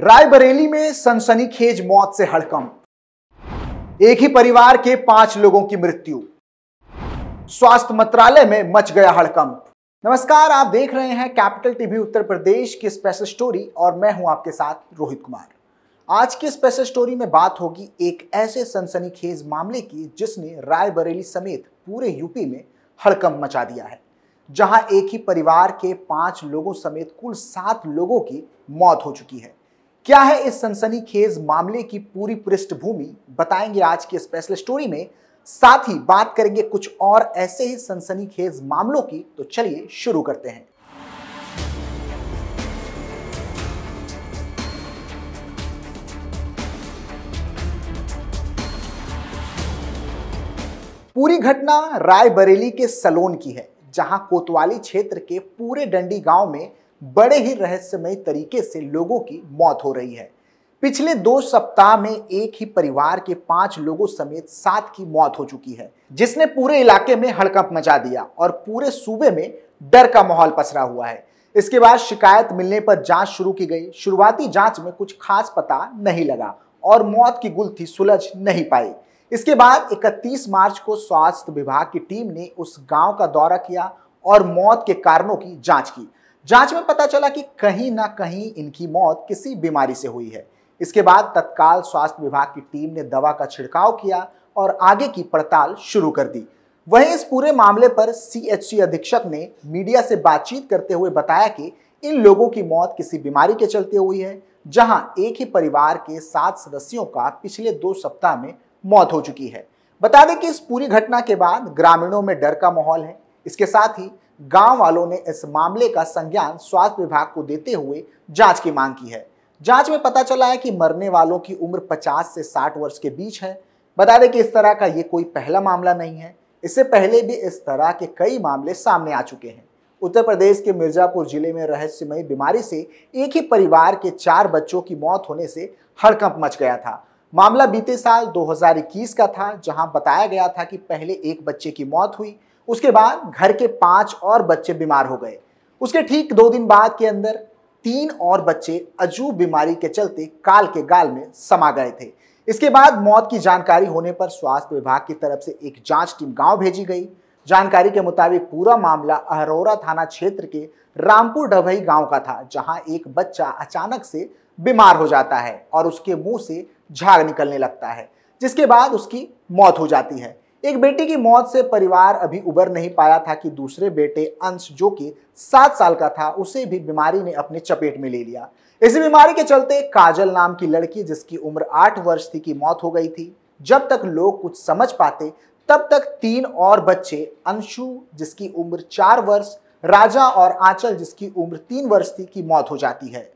रायबरेली में सनसनीखेज मौत से हड़कंप। एक ही परिवार के 5 लोगों की मृत्यु। स्वास्थ्य मंत्रालय में मच गया हड़कंप। नमस्कार, आप देख रहे हैं कैपिटल टीवी उत्तर प्रदेश की स्पेशल स्टोरी और मैं हूं आपके साथ रोहित कुमार। आज की स्पेशल स्टोरी में बात होगी एक ऐसे सनसनीखेज मामले की जिसने रायबरेली समेत पूरे यूपी में हड़कंप मचा दिया है, जहां एक ही परिवार के 5 लोगों समेत कुल 7 लोगों की मौत हो चुकी है। क्या है इस सनसनीखेज मामले की पूरी पृष्ठभूमि, बताएंगे आज की स्पेशल स्टोरी में। साथ ही बात करेंगे कुछ और ऐसे ही सनसनीखेज मामलों की। तो चलिए शुरू करते हैं। पूरी घटना रायबरेली के सलोन की है, जहां कोतवाली क्षेत्र के पूरे डंडी गांव में बड़े ही रहस्यमय तरीके से लोगों की मौत हो रही है। पिछले 2 सप्ताह में एक ही परिवार के 5 लोगों समेत 7 की मौत हो चुकी है, जिसने पूरे इलाके में हड़कंप मचा दिया और पूरे सूबे में डर का माहौल पसरा हुआ है। इसके बाद शिकायत मिलने पर जांच शुरू की गई। शुरुआती जांच में कुछ खास पता नहीं लगा और मौत की गुत्थी सुलझ नहीं पाई। इसके बाद 31 मार्च को स्वास्थ्य विभाग की टीम ने उस गांव का दौरा किया और मौत के कारणों की जांच की। जांच में पता चला कि कहीं ना कहीं इनकी मौत किसी बीमारी से हुई है। इसके बाद तत्काल स्वास्थ्य विभाग की टीम ने दवा का छिड़काव किया और आगे की पड़ताल शुरू कर दी। वहीं इस पूरे मामले पर सीएचसी अधीक्षक ने मीडिया से बातचीत करते हुए बताया कि इन लोगों की मौत किसी बीमारी के चलते हुई है, जहां एक ही परिवार के 7 सदस्यों का पिछले 2 सप्ताह में मौत हो चुकी है। बता दें कि इस पूरी घटना के बाद ग्रामीणों में डर का माहौल है। इसके साथ ही गांव वालों ने इस मामले का संज्ञान स्वास्थ्य विभाग को देते हुए जांच की मांग की है। जांच में पता चला है कि मरने वालों की उम्र 50 से 60 वर्ष के बीच है। बता दें कि इस तरह का ये कोई पहला मामला नहीं है। इससे पहले भी इस तरह के कई मामले सामने आ चुके हैं। उत्तर प्रदेश के मिर्जापुर जिले में रहस्यमयी बीमारी से एक ही परिवार के 4 बच्चों की मौत होने से हड़कंप मच गया था। मामला बीते साल 2021 का था, जहां बताया गया था कि पहले एक बच्चे की मौत हुई, उसके बाद घर के 5 और बच्चे बीमार हो गए। उसके ठीक 2 दिन बाद के अंदर 3 और बच्चे अजूब बीमारी के चलते काल के गाल में समा गए थे। इसके बाद मौत की जानकारी होने पर स्वास्थ्य विभाग की तरफ से एक जांच टीम गांव भेजी गई। जानकारी के मुताबिक पूरा मामला अहरौरा थाना क्षेत्र के रामपुर डभई गांव का था, जहां एक बच्चा अचानक से बीमार हो जाता है और उसके मुंह से झाग निकलने लगता है, जिसके बाद उसकी मौत हो जाती है। एक बेटी की मौत से परिवार अभी उबर नहीं पाया था कि दूसरे बेटे अंश, जो कि 7 साल का था, उसे भी बीमारी ने अपने चपेट में ले लिया। इसी बीमारी के चलते काजल नाम की लड़की, जिसकी उम्र 8 वर्ष थी, की मौत हो गई थी। जब तक लोग कुछ समझ पाते तब तक 3 और बच्चे, अंशु जिसकी उम्र 4 वर्ष, राजा और आंचल जिसकी उम्र 3 वर्ष थी, की मौत हो जाती है।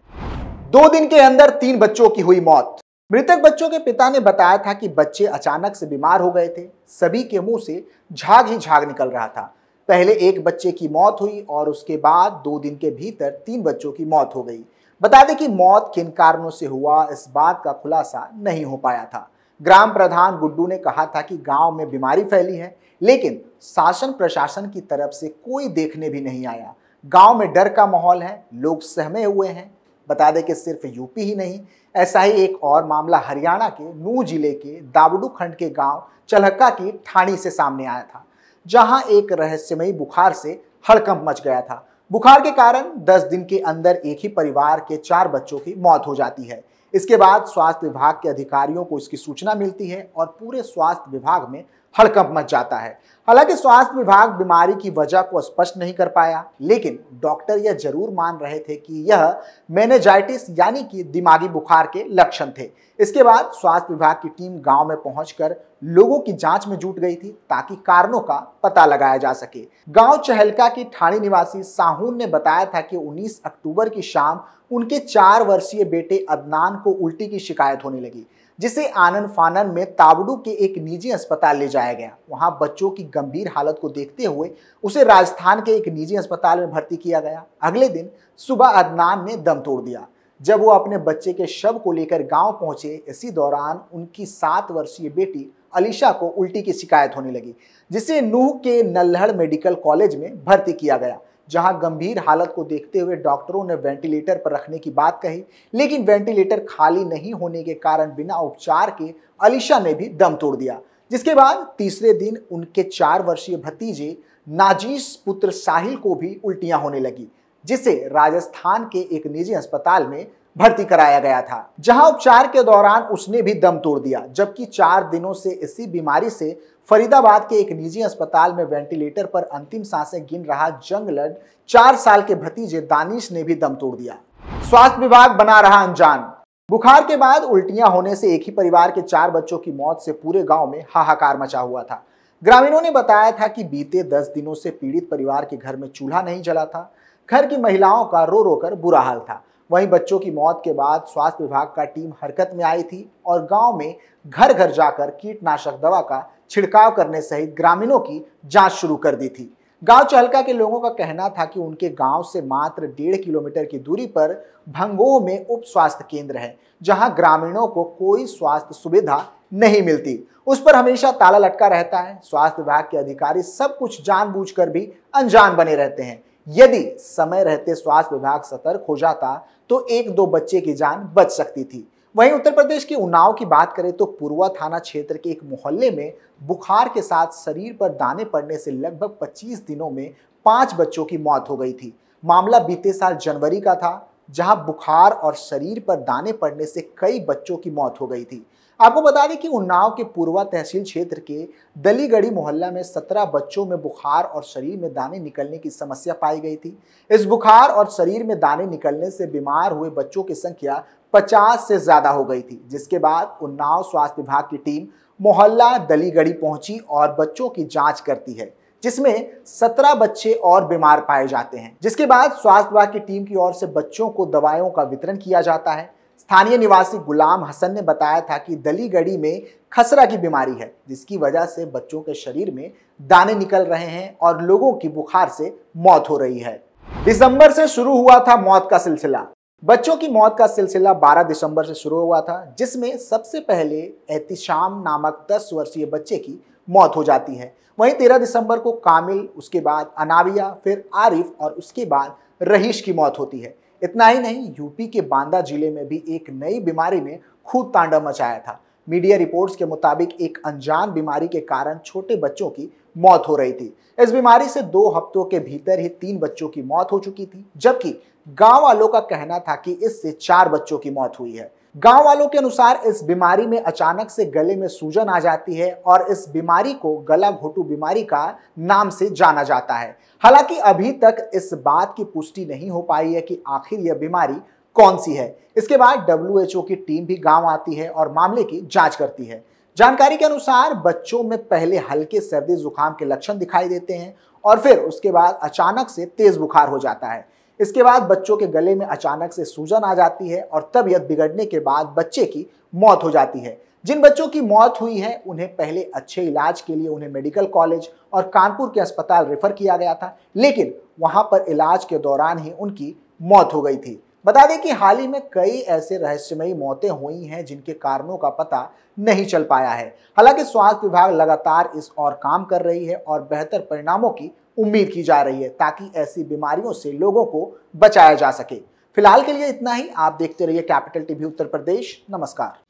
2 दिन के अंदर 3 बच्चों की हुई मौत। मृतक बच्चों के पिता ने बताया था कि बच्चे अचानक से बीमार हो गए थे। सभी के मुंह से झाग ही झाग निकल रहा था। पहले एक बच्चे की मौत हुई और उसके बाद 2 दिन के भीतर 3 बच्चों की मौत हो गई। बता दें कि मौत किन कारणों से हुआ, इस बात का खुलासा नहीं हो पाया था। ग्राम प्रधान गुड्डू ने कहा था कि गांव में बीमारी फैली है, लेकिन शासन प्रशासन की तरफ से कोई देखने भी नहीं आया। गांव में डर का माहौल है, लोग सहमे हुए हैं। बता दें कि सिर्फ यूपी ही नहीं, ऐसा ही एक और मामला हरियाणा के नूह जिले के दावडू खंड के गांव चलहक्का की ठाणी से सामने आया था, जहां एक रहस्यमयी बुखार से हड़कंप मच गया था। बुखार के कारण 10 दिन के अंदर एक ही परिवार के 4 बच्चों की मौत हो जाती है। इसके बाद स्वास्थ्य विभाग के अधिकारियों को इसकी सूचना मिलती है और पूरे स्वास्थ्य विभाग में हड़कंप मच जाता है। हालांकि स्वास्थ्य विभाग बीमारी की वजह को स्पष्ट नहीं कर पाया, लेकिन डॉक्टर यह जरूर मान रहे थे कि यह मेनिंजाइटिस यानी कि दिमागी बुखार के लक्षण थे। इसके बाद स्वास्थ्य विभाग की टीम गांव में पहुंचकर लोगों की जांच में जुट गई थी, ताकि कारणों का पता लगाया जा सके। गांव चहलका की ठाणी निवासी साहून ने बताया था कि 19 अक्टूबर की शाम उनके 4 वर्षीय बेटे अदनान को उल्टी की शिकायत होने लगी, जिसे आनन फानन में तावड़ू के एक निजी अस्पताल ले जाया गया। वहां बच्चों की गंभीर हालत को देखते हुए उसे राजस्थान के एक निजी अस्पताल में भर्ती किया गया। अगले दिन सुबह अदनान ने दम तोड़ दिया। जब वो अपने बच्चे के शव को लेकर गांव पहुंचे, इसी दौरान उनकी 7 वर्षीय बेटी अलीशा को उल्टी की शिकायत होने लगी, जिसे नूह के नल्हड़ मेडिकल कॉलेज में भर्ती किया गया। जहां गंभीर हालत को देखते हुए डॉक्टरों ने वेंटिलेटर पर रखने की बात कही, लेकिन वेंटिलेटर खाली नहीं होने के कारण बिना उपचार के अलीशा ने भी दम तोड़ दिया। जिसके बाद तीसरे दिन उनके 4 वर्षीय भतीजे नाजीस पुत्र साहिल को भी उल्टियां होने लगी, जिसे राजस्थान के एक निजी अस्पताल में भर्ती कराया गया था, जहां उपचार के दौरान उसने भी दम तोड़ दिया। जबकि 4 दिनों से इसी बीमारी से फरीदाबाद के एक निजी अस्पताल में वेंटिलेटर पर अंतिम सांसें गिन रहा जंग लड़ 4 साल के भतीजे दानिश ने भी दम तोड़ दिया। स्वास्थ्य विभाग बना रहा अनजान। बुखार के बाद उल्टियां होने से एक ही परिवार के 4 बच्चों की मौत से पूरे गांव में हाहाकार मचा हुआ था। ग्रामीणों ने बताया था कि बीते 10 दिनों से पीड़ित परिवार के घर में चूल्हा नहीं जला था। घर की महिलाओं का रो रो कर बुरा हाल था। वहीं बच्चों की मौत के बाद स्वास्थ्य विभाग का टीम हरकत में आई थी और गांव में घर घर जाकर कीटनाशक दवा का छिड़काव करने सहित ग्रामीणों की जांच शुरू कर दी थी। गांव चहलका के लोगों का कहना था कि उनके गांव से मात्र 1.5 किलोमीटर की दूरी पर भंगोह में उप स्वास्थ्य केंद्र है, जहां ग्रामीणों को कोई स्वास्थ्य सुविधा नहीं मिलती। उस पर हमेशा ताला लटका रहता है। स्वास्थ्य विभाग के अधिकारी सब कुछ जानबूझकर भी अनजान बने रहते हैं। यदि समय रहते स्वास्थ्य विभाग सतर्क हो जाता तो 1-2 बच्चे की जान बच सकती थी। वहीं उत्तर प्रदेश के उन्नाव की बात करें तो पुरवा थाना क्षेत्र के एक मोहल्ले में बुखार के साथ शरीर पर दाने पड़ने से लगभग 25 दिनों में 5 बच्चों की मौत हो गई थी। मामला बीते साल जनवरी का था, जहां बुखार और शरीर पर दाने पड़ने से कई बच्चों की मौत हो गई थी। आपको बता दें कि उन्नाव के पुरवा तहसील क्षेत्र के दलीगढ़ी मोहल्ला में 17 बच्चों में बुखार और शरीर में दाने निकलने की समस्या पाई गई थी। इस बुखार और शरीर में दाने निकलने से बीमार हुए बच्चों की संख्या 50 से ज्यादा हो गई थी। जिसके बाद उन्नाव स्वास्थ्य विभाग की टीम मोहल्ला दलीगढ़ी पहुंची और बच्चों की जांच करती है, जिसमें 17 बच्चे और बीमार पाए जाते हैं। जिसके बाद स्वास्थ्य विभाग की टीम की ओर से बच्चों को दवाइयों का वितरण किया जाता है। स्थानीय निवासी गुलाम हसन ने बताया था कि दलीगढ़ी में खसरा की बीमारी है, जिसकी वजह से बच्चों के शरीर में दाने निकल रहे हैं और लोगों की बुखार से मौत हो रही है। दिसंबर से शुरू हुआ था मौत का सिलसिला। बच्चों की मौत का सिलसिला 12 दिसंबर से शुरू हुआ था, जिसमें सबसे पहले एहतिशाम नामक 10 वर्षीय बच्चे की मौत हो जाती है। वहीं 13 दिसंबर को कामिल, उसके बाद अनाविया, फिर आरिफ और उसके बाद रहीश की मौत होती है। इतना ही नहीं, यूपी के बांदा जिले में भी एक नई बीमारी ने खूब तांडव मचाया था। मीडिया रिपोर्ट्स के मुताबिक एक अनजान बीमारी के कारण छोटे बच्चों की मौत हो रही थी। इस बीमारी से 2 हफ्तों के भीतर ही 3 बच्चों की मौत हो चुकी थी, जबकि गांव वालों का कहना था कि इससे 4 बच्चों की मौत हुई है। गांव वालों के अनुसार इस बीमारी में अचानक से गले में सूजन आ जाती है और इस बीमारी को गला घोटू बीमारी का नाम से जाना जाता है। हालांकि अभी तक इस बात की पुष्टि नहीं हो पाई है कि आखिर यह बीमारी कौन सी है। इसके बाद WHO की टीम भी गांव आती है और मामले की जांच करती है। जानकारी के अनुसार बच्चों में पहले हल्के सर्दी जुकाम के लक्षण दिखाई देते हैं और फिर उसके बाद अचानक से तेज बुखार हो जाता है। इसके बाद बच्चों के गले में अचानक से सूजन आ जाती है और तबीयत बिगड़ने के बाद बच्चे की मौत हो जाती है। जिन बच्चों की मौत हुई है उन्हें पहले अच्छे इलाज के लिए उन्हें मेडिकल कॉलेज और कानपुर के अस्पताल रेफर किया गया था, लेकिन वहां पर इलाज के दौरान ही उनकी मौत हो गई थी। बता दें कि हाल ही में कई ऐसे रहस्यमयी मौतें हुई हैं जिनके कारणों का पता नहीं चल पाया है। हालांकि स्वास्थ्य विभाग लगातार इस और काम कर रही है और बेहतर परिणामों की उम्मीद की जा रही है, ताकि ऐसी बीमारियों से लोगों को बचाया जा सके। फिलहाल के लिए इतना ही। आप देखते रहिए कैपिटल टीवी उत्तर प्रदेश। नमस्कार।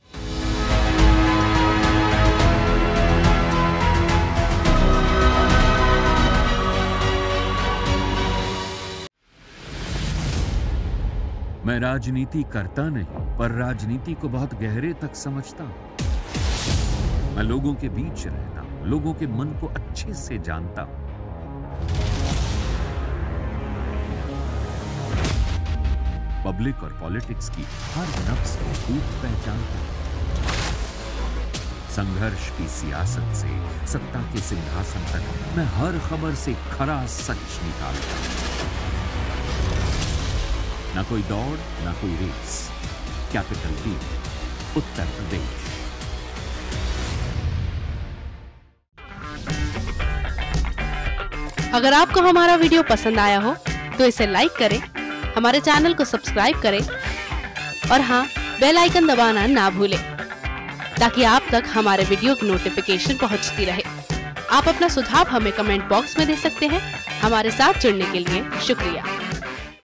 मैं राजनीति करता नहीं, पर राजनीति को बहुत गहरे तक समझता हूं। मैं लोगों के बीच रहता हूं, लोगों के मन को अच्छे से जानता हूं। पब्लिक और पॉलिटिक्स की हर नब्ज को खूब पहचानता हूं। संघर्ष की सियासत से सत्ता के सिंहासन तक मैं हर खबर से खरा सच निकालता हूं। ना कोई दौड़, ना कोई race. Capital TV, Uttar Pradesh. अगर आपको हमारा वीडियो पसंद आया हो तो इसे लाइक करें, हमारे चैनल को सब्सक्राइब करें और हाँ, बेल आइकन दबाना ना भूलें, ताकि आप तक हमारे वीडियो की नोटिफिकेशन पहुंचती रहे। आप अपना सुझाव हमें कमेंट बॉक्स में दे सकते हैं। हमारे साथ जुड़ने के लिए शुक्रिया।